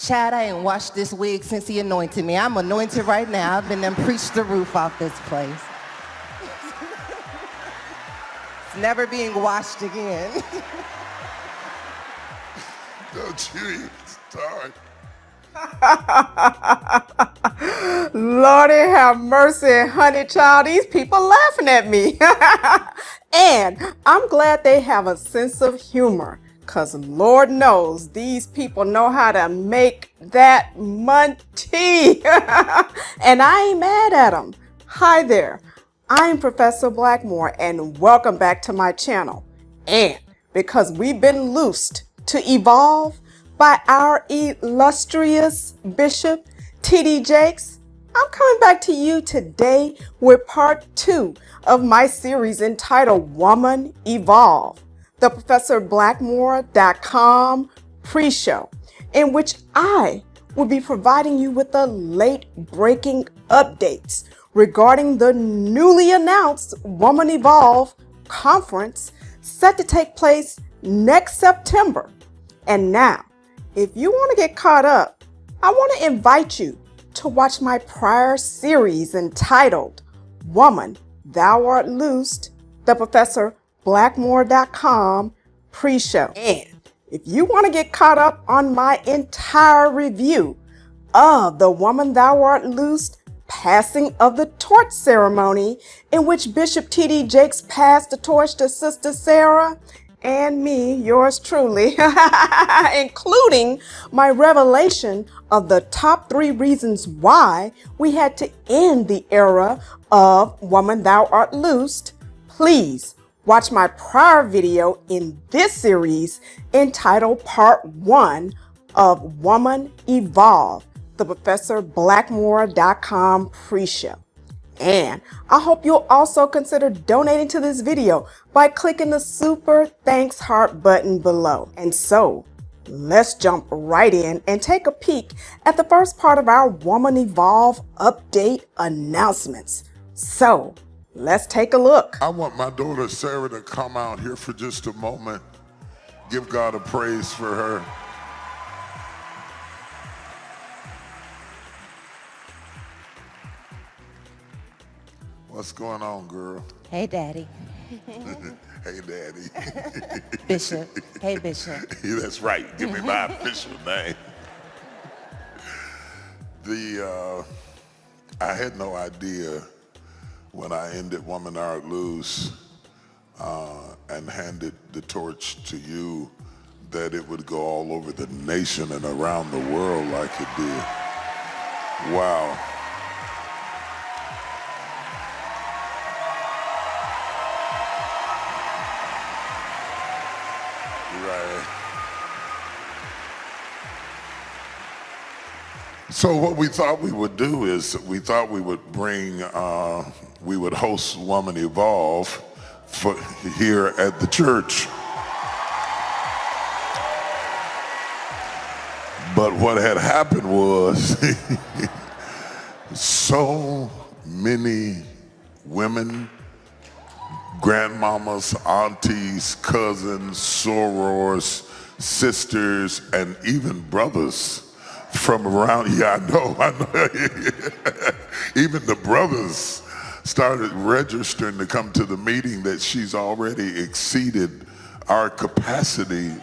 Chad, I ain't washed this wig since he anointed me. I'm anointed right now. I've been done preached the roof off this place. It's never being washed again. Don't you even start. Lordy have mercy, honey child. These people laughing at me. And I'm glad they have a sense of humor. Because Lord knows these people know how to make that money. And I ain't mad at them. Hi there. I'm Professor Blackmore and welcome back to my channel. And because we've been loosed to evolve by our illustrious Bishop T.D. Jakes, I'm coming back to you today with part 2 of my series entitled Woman Evolve, the ProfessorBlackmore.com pre-show, in which I will be providing you with the late breaking updates regarding the newly announced Woman Evolve conference set to take place next September. And now, if you want to get caught up, I want to invite you to watch my prior series entitled Woman, Thou Art Loosed, the ProfessorBlackmore.com pre-show. And if you want to get caught up on my entire review of the Woman, Thou Art Loosed passing of the torch ceremony, in which Bishop T.D. Jakes passed the torch to Sister Sarah and me, yours truly, including my revelation of the top 3 reasons why we had to end the era of Woman Thou Art Loosed, please watch my prior video in this series entitled Part 1 of Woman Evolve, the ProfessorBlackmore.com pre-show. And I hope you'll also consider donating to this video by clicking the super thanks heart button below. And so, let's jump right in and take a peek at the first part of our Woman Evolve update announcements. So, let's take a look. I want my daughter Sarah to come out here for just a moment. Give God a praise for her. What's going on, girl? Hey, Daddy. Hey, Daddy. Bishop. Hey, Bishop. Yeah, that's right. Give me my official name. I had no idea when I ended Woman Thou Art Loose and handed the torch to you that it would go all over the nation and around the world like it did. Wow. Right. So what we thought we would do is we thought we would we would host Woman Evolve here at the church. But what had happened was so many women, grandmamas, aunties, cousins, sorors, sisters, and even brothers from around, I know. Even the brothers started registering to come to the meeting that she's already exceeded our capacity.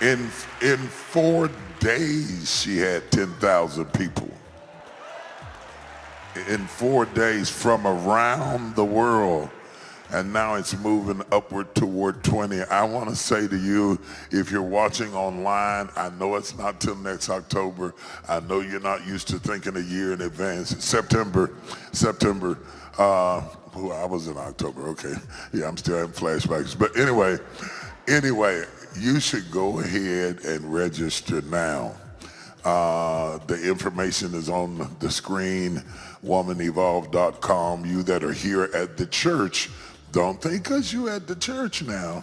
In 4 days, she had 10,000 people. In 4 days from around the world. And now it's moving upward toward 20. I want to say to you, if you're watching online, I know it's not till next October. I know you're not used to thinking a year in advance. September. I was in October, okay. Yeah, I'm still having flashbacks. But anyway, you should go ahead and register now. The information is on the screen, womanevolve.com. You that are here at the church, don't think because you at the church now.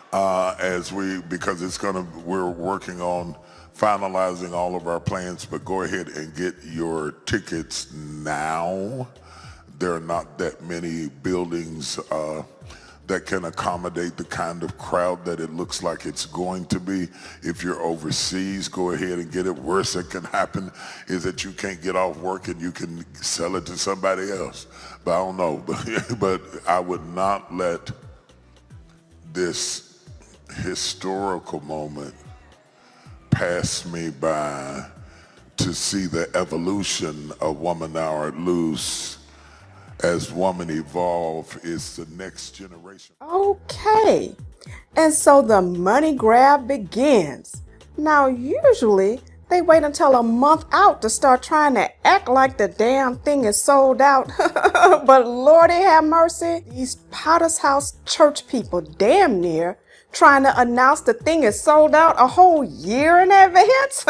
Because we're working on finalizing all of our plans, but go ahead and get your tickets now. There are not that many buildings that can accommodate the kind of crowd that it looks like it's going to be. If you're overseas, go ahead and get it. Worst that can happen is that you can't get off work and you can sell it to somebody else. But I don't know. But I would not let this historical moment pass me by to see the evolution of Woman Thou Art Loose. As women evolve, it's the next generation. Okay, and so the money grab begins. Now, usually they wait until a month out to start trying to act like the damn thing is sold out. But Lordy have mercy, these Potter's House church people damn near trying to announce the thing is sold out a whole year in advance.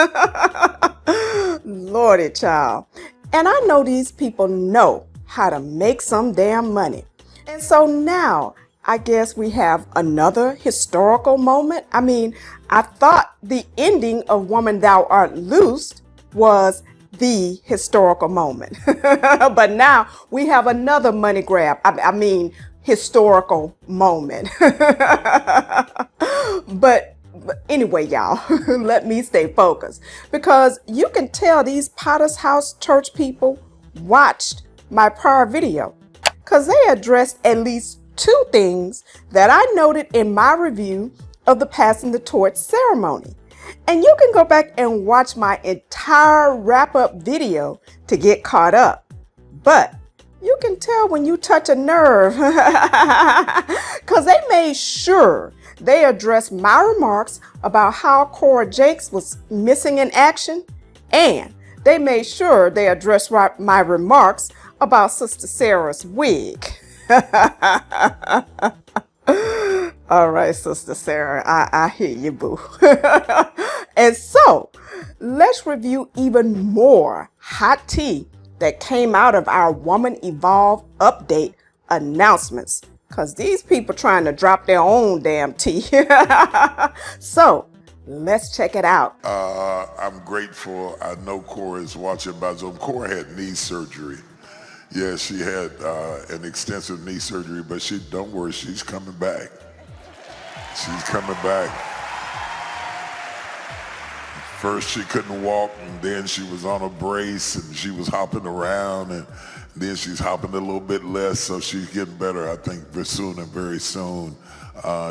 Lordy child. And I know these people know how to make some damn money. And so now I guess we have another historical moment. I mean, I thought the ending of Woman Thou Art Loosed was the historical moment. But now we have another money grab. I mean, historical moment. But anyway, y'all, let me stay focused, because you can tell these Potter's House church people watched my prior video, because they addressed at least two things that I noted in my review of the passing the torch ceremony. And you can go back and watch my entire wrap-up video to get caught up. But you can tell when you touch a nerve, because they made sure they addressed my remarks about how Cora Jakes was missing in action, and they made sure they addressed my remarks about Sister Sarah's wig. All right, Sister Sarah, I hear you, boo. And so, let's review even more hot tea that came out of our Woman Evolve update announcements, because these people trying to drop their own damn tea. So, let's check it out. I'm grateful. I know Cora is watching by Zoom. Cora had knee surgery. Yeah, she had an extensive knee surgery, but don't worry, she's coming back. She's coming back. First she couldn't walk, and then she was on a brace, and she was hopping around, and then she's hopping a little bit less, so she's getting better. I think very soon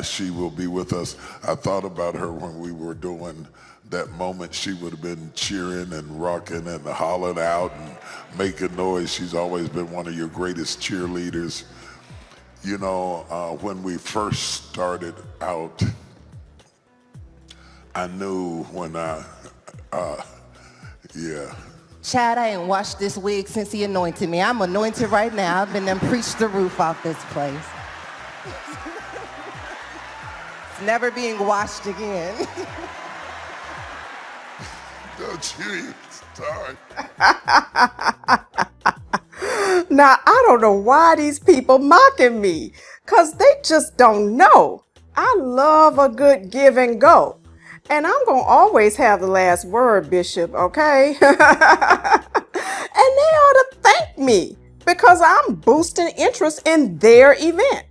she will be with us. I thought about her when we were doing that moment. She would have been cheering and rocking and hollering out and making noise. She's always been one of your greatest cheerleaders. You know, when we first started out, I knew when yeah. Chad, I ain't washed this wig since he anointed me. I'm anointed right now. I've been preached the roof off this place. It's never being washed again. Don't you? Sorry. Now, I don't know why these people mocking me, because they just don't know. I love a good give and go. And I'm going to always have the last word, Bishop, okay? And they ought to thank me, because I'm boosting interest in their event.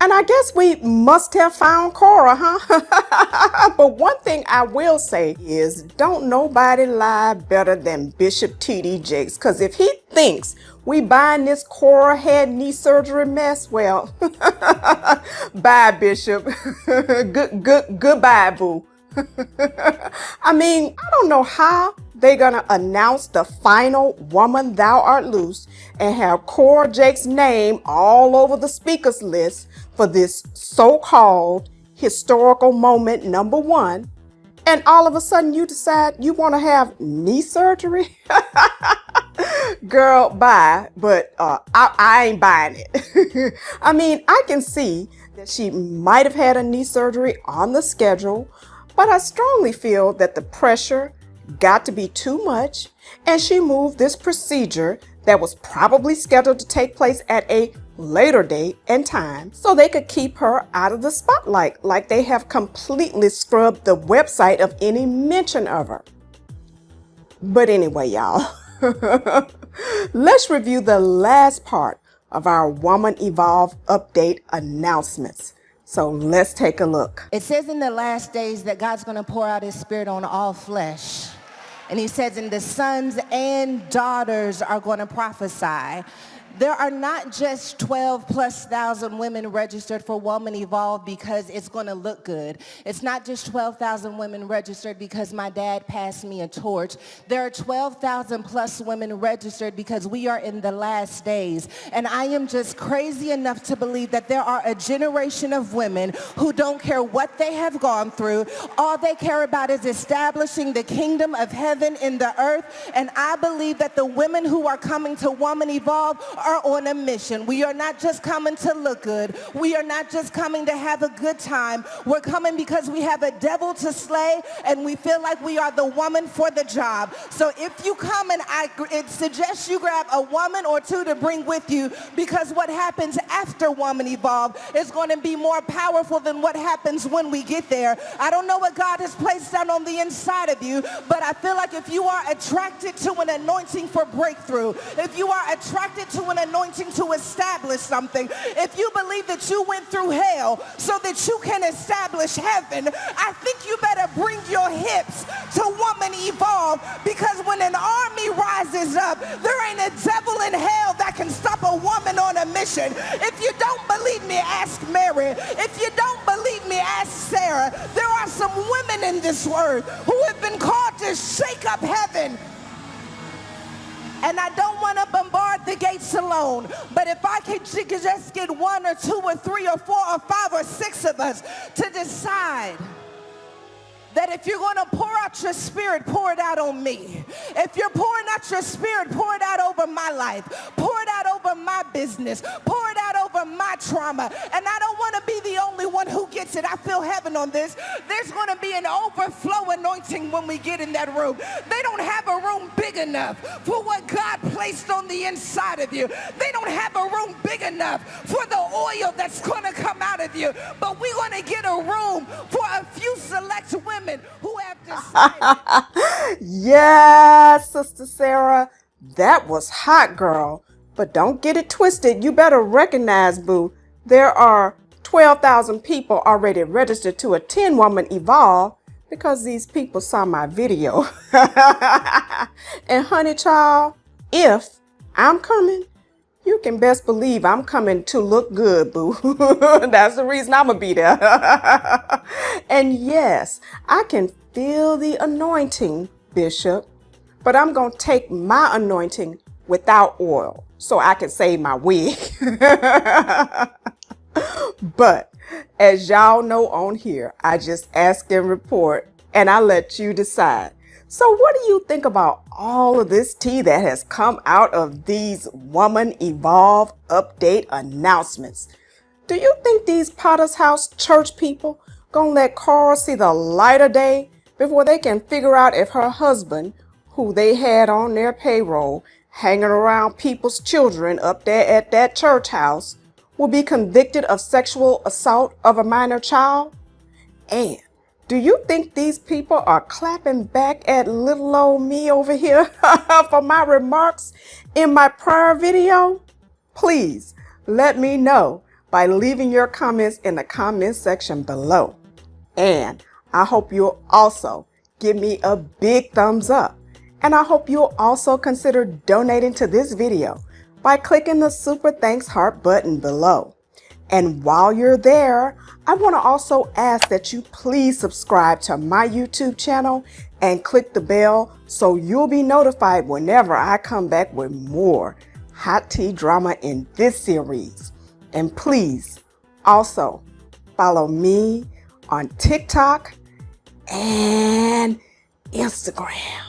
And I guess we must have found Cora, huh? But one thing I will say is, don't nobody lie better than Bishop T.D. Jakes, because if he thinks we buying this Cora had knee surgery mess, well, bye, Bishop. Goodbye, boo. I mean, I don't know how they're gonna announce the final Woman Thou Art Loose and have Cora Jakes' name all over the speakers list for this so-called historical moment #1, and all of a sudden you decide you want to have knee surgery? Girl, bye, but I ain't buying it. I mean, I can see that she might have had a knee surgery on the schedule, but I strongly feel that the pressure got to be too much, and she moved this procedure that was probably scheduled to take place at a later date and time so they could keep her out of the spotlight, like they have completely scrubbed the website of any mention of her. But anyway, y'all, Let's review the last part of our Woman Evolve update announcements. So let's take a look. It says in the last days that God's going to pour out his spirit on all flesh. And he says, and the sons and daughters are going to prophesy. There are not just 12,000+ women registered for Woman Evolve because it's going to look good. It's not just 12,000 women registered because my dad passed me a torch. There are 12,000+ women registered because we are in the last days. And I am just crazy enough to believe that there are a generation of women who don't care what they have gone through. All they care about is establishing the kingdom of heaven in the earth. And I believe that the women who are coming to Woman Evolve are on a mission. We are not just coming to look good. We are not just coming to have a good time. We're coming because we have a devil to slay and we feel like we are the woman for the job. So if you come, and I suggest you grab a woman or two to bring with you, because what happens after Woman Evolve is going to be more powerful than what happens when we get there. I don't know what God has placed down on the inside of you, but I feel like if you are attracted to an anointing for breakthrough, if you are attracted to an anointing to establish something, if you believe that you went through hell so that you can establish heaven, I think you better bring your hips to Woman Evolve, because when an army rises up, there ain't a devil in hell that can stop a woman on a mission. If you don't believe me, ask Mary. If you don't believe me, ask Sarah. There are some women in this word who have been called to shake up heaven. And I don't want to bombard the gates alone, but if I could just get one or two or three or four or five or six of us to decide that if you're going to pour out your spirit, pour it out on me. If you're pouring out your spirit, pour it out over my life. Pour it out over my business. Pour it out over my trauma. And I don't want to be the only one who gets it. I feel heaven on this. There's going to be an overflow anointing when we get in that room. They don't have a room big enough for what God placed on the inside of you. They don't have a room big enough for the oil that's going to come out of you. But we're going to get a room for a few select women who have decided. Yes, Sister Sarah, that was hot, girl. But don't get it twisted. You better recognize, boo, there are 12,000 people already registered to attend Woman Evolve because these people saw my video. And honey child, if I'm coming, you can best believe I'm coming to look good, boo. That's the reason I'm gonna be there. And yes, I can feel the anointing, Bishop, but I'm gonna take my anointing without oil so I can save my wig. But as y'all know on here, I just ask and report and I let you decide. So what do you think about all of this tea that has come out of these Woman Evolve update announcements? Do you think these Potter's House church people gonna let Cora see the light of day before they can figure out if her husband, who they had on their payroll, hanging around people's children up there at that church house, will be convicted of sexual assault of a minor child? And do you think these people are clapping back at little old me over here for my remarks in my prior video? Please let me know by leaving your comments in the comment section below. And I hope you'll also give me a big thumbs up. And I hope you'll also consider donating to this video by clicking the super thanks heart button below. And while you're there, I want to also ask that you please subscribe to my YouTube channel and click the bell so you'll be notified whenever I come back with more hot tea drama in this series. And please also follow me on TikTok and Instagram.